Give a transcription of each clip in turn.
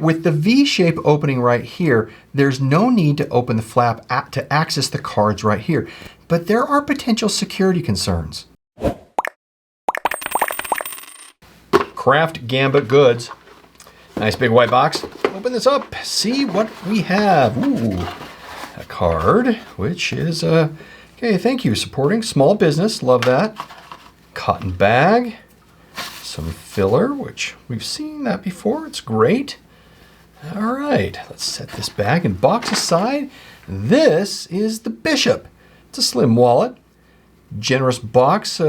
With the V-shape opening right here, there's no need to open the flap to access the cards right here, but there are potential security concerns. Craft Gambit Goods. Nice big white box. Open this up, see what we have. Ooh, a card, which is, okay, thank you, supporting small business, love that. Cotton bag, some filler, which we've seen that before, it's great. All right, let's set this bag and box aside. This is the Bishop. It's a slim wallet. Generous box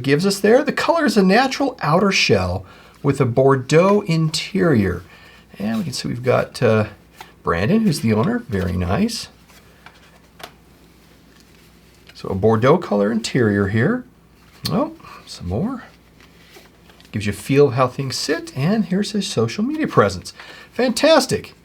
gives us there. The color is a natural outer shell with a Bordeaux interior. And we can see we've got Brandon, who's the owner. Very nice. So a Bordeaux color interior here. Oh, some more. Gives you a feel of how things sit. And here's his social media presence. Fantastic.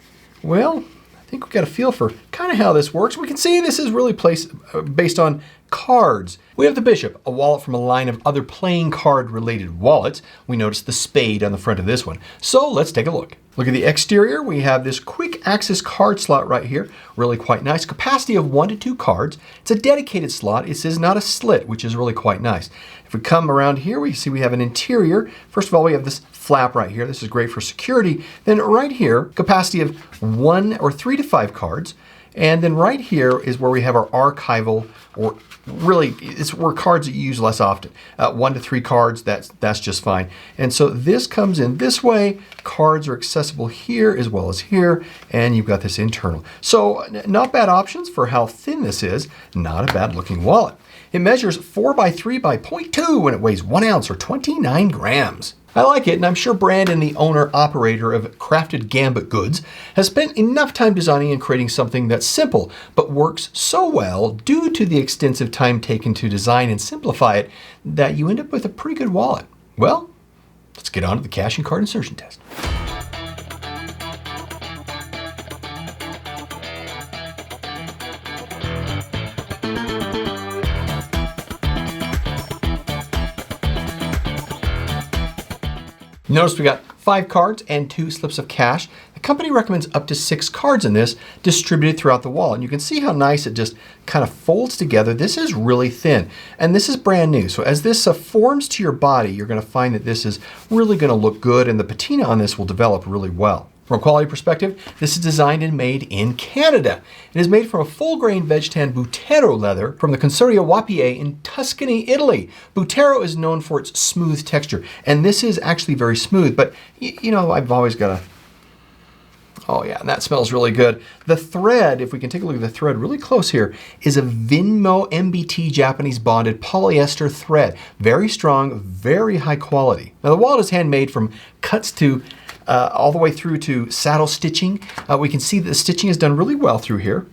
Well, I think we've got a feel for kind of how this works. We can see this is really based on cards. We have the Bishop, a wallet from a line of other playing card related wallets. We notice the spade on the front of this one. So let's take a look. Look at the exterior. We have this quick access card slot right here. Really quite nice. Capacity of 1 to 2 cards. It's a dedicated slot. It says not a slit, which is really quite nice. If we come around here, we see we have an interior. First of all, we have this flap right here. This is great for security. Then right here, capacity of 1 or 3 to 5 cards. And then right here is where we have our archival, or really it's where cards that you use less often. 1 to 3 cards, that's just fine. And so this comes in this way. Cards are accessible here as well as here, and you've got this internal. So not bad options for how thin this is. Not a bad looking wallet. It measures 4 by 3 by 0.2 and it weighs 1 ounce or 29 grams. I like it, and I'm sure Brandon, the owner-operator of Crafted Gambit Goods, has spent enough time designing and creating something that's simple, but works so well due to the extensive time taken to design and simplify it that you end up with a pretty good wallet. Well, let's get on to the cash and card insertion test. Notice we got 5 cards and 2 slips of cash. The company recommends up to 6 cards in this distributed throughout the wallet. And you can see how nice it just kind of folds together. This is really thin, and this is brand new. So as this forms to your body, you're going to find that this is really going to look good, and the patina on this will develop really well. From a quality perspective, this is designed and made in Canada. It is made from a full-grain veg-tan Butero leather from the Consorzio Walletopia in Tuscany, Italy. Butero is known for its smooth texture, and this is actually very smooth, but you know, I've always got a... Oh yeah, and that smells really good. The thread, if we can take a look at the thread really close here, is a Vinmo MBT Japanese bonded polyester thread. Very strong, very high quality. Now the wallet is handmade from cuts to all the way through to saddle stitching. We can see that the stitching is done really well through here.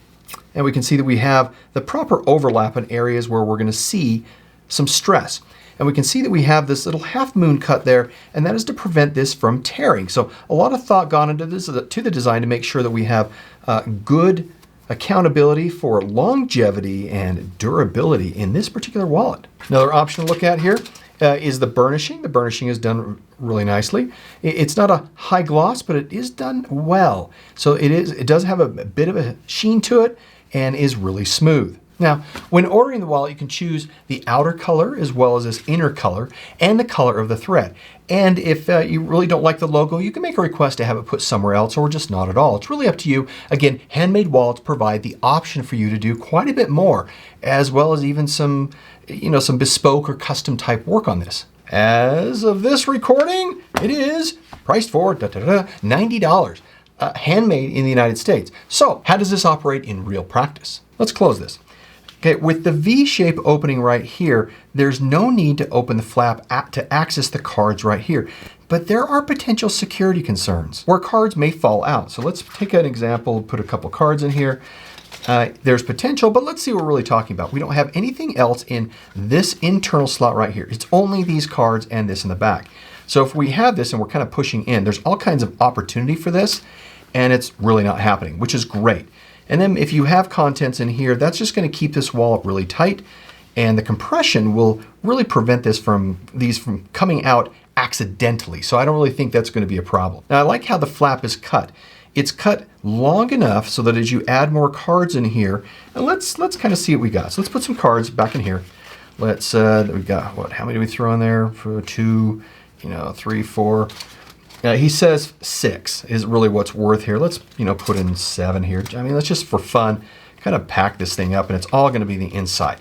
And we can see that we have the proper overlap in areas where we're going to see some stress. And we can see that we have this little half moon cut there, and that is to prevent this from tearing. So a lot of thought gone into this, to the design, to make sure that we have good accountability for longevity and durability in this particular wallet. Another option to look at here is the burnishing. The burnishing is done really nicely. It's not a high gloss, but it is done well. So it does have a bit of a sheen to it and is really smooth. Now, when ordering the wallet, you can choose the outer color as well as this inner color and the color of the thread. And if you really don't like the logo, you can make a request to have it put somewhere else or just not at all. It's really up to you. Again, handmade wallets provide the option for you to do quite a bit more, as well as even some, some bespoke or custom type work on this. As of this recording, it is priced for $90, handmade in the United States. So how does this operate in real practice? Let's close this. Okay, with the V-shape opening right here, there's no need to open the flap to access the cards right here. But there are potential security concerns where cards may fall out. So let's take an example, put a couple cards in here. There's potential, but let's see what we're really talking about. We don't have anything else in this internal slot right here. It's only these cards and this in the back. So if we have this and we're kind of pushing in, there's all kinds of opportunity for this, and it's really not happening, which is great. And then if you have contents in here, that's just going to keep this wallet really tight, and the compression will really prevent these from coming out accidentally. So I don't really think that's going to be a problem. Now I like how the flap is cut. It's cut long enough so that as you add more cards in here, and let's kind of see what we got. So let's put some cards back in here. Let's, we got what, how many do we throw in there? For 2, 3, 4. He says 6 is really what's worth here. Let's, put in 7 here. I mean, let's just for fun kind of pack this thing up, and it's all going to be the inside.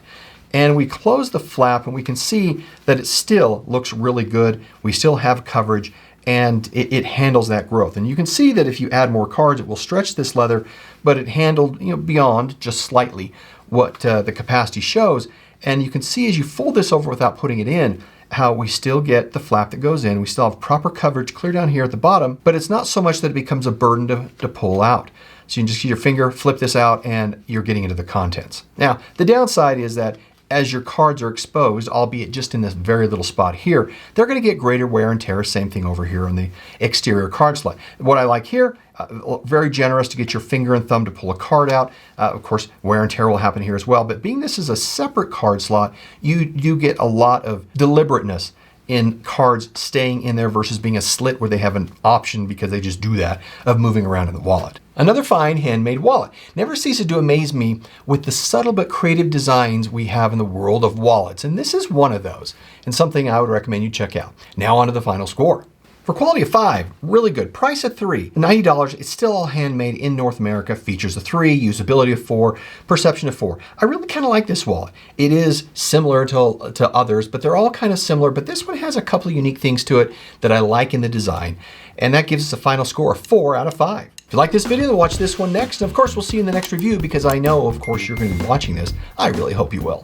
And we close the flap and we can see that it still looks really good. We still have coverage and it handles that growth. And you can see that if you add more cards, it will stretch this leather, but it handled beyond just slightly what the capacity shows. And you can see as you fold this over without putting it in, how we still get the flap that goes in. We still have proper coverage clear down here at the bottom, but it's not so much that it becomes a burden to pull out. So you can just use your finger, flip this out, and you're getting into the contents. Now, the downside is that as your cards are exposed, albeit just in this very little spot here, they're going to get greater wear and tear. Same thing over here on the exterior card slot. What I like here, very generous to get your finger and thumb to pull a card out. Of course, wear and tear will happen here as well. But being this is a separate card slot, you get a lot of deliberateness in cards staying in there versus being a slit where they have an option, because they just do that, of moving around in the wallet. Another fine handmade wallet. Never ceases to amaze me with the subtle but creative designs we have in the world of wallets. And this is one of those, and something I would recommend you check out. Now on to the final score. For quality of 5, really good. Price at $3, $90. It's still all handmade in North America. Features of 3, usability of 4, perception of 4. I really kind of like this wallet. It is similar to others, but they're all kind of similar. But this one has a couple of unique things to it that I like in the design. And that gives us a final score of 4 out of 5. If you like this video, then watch this one next. And of course, we'll see you in the next review, because I know, of course, you're going to be watching this. I really hope you will.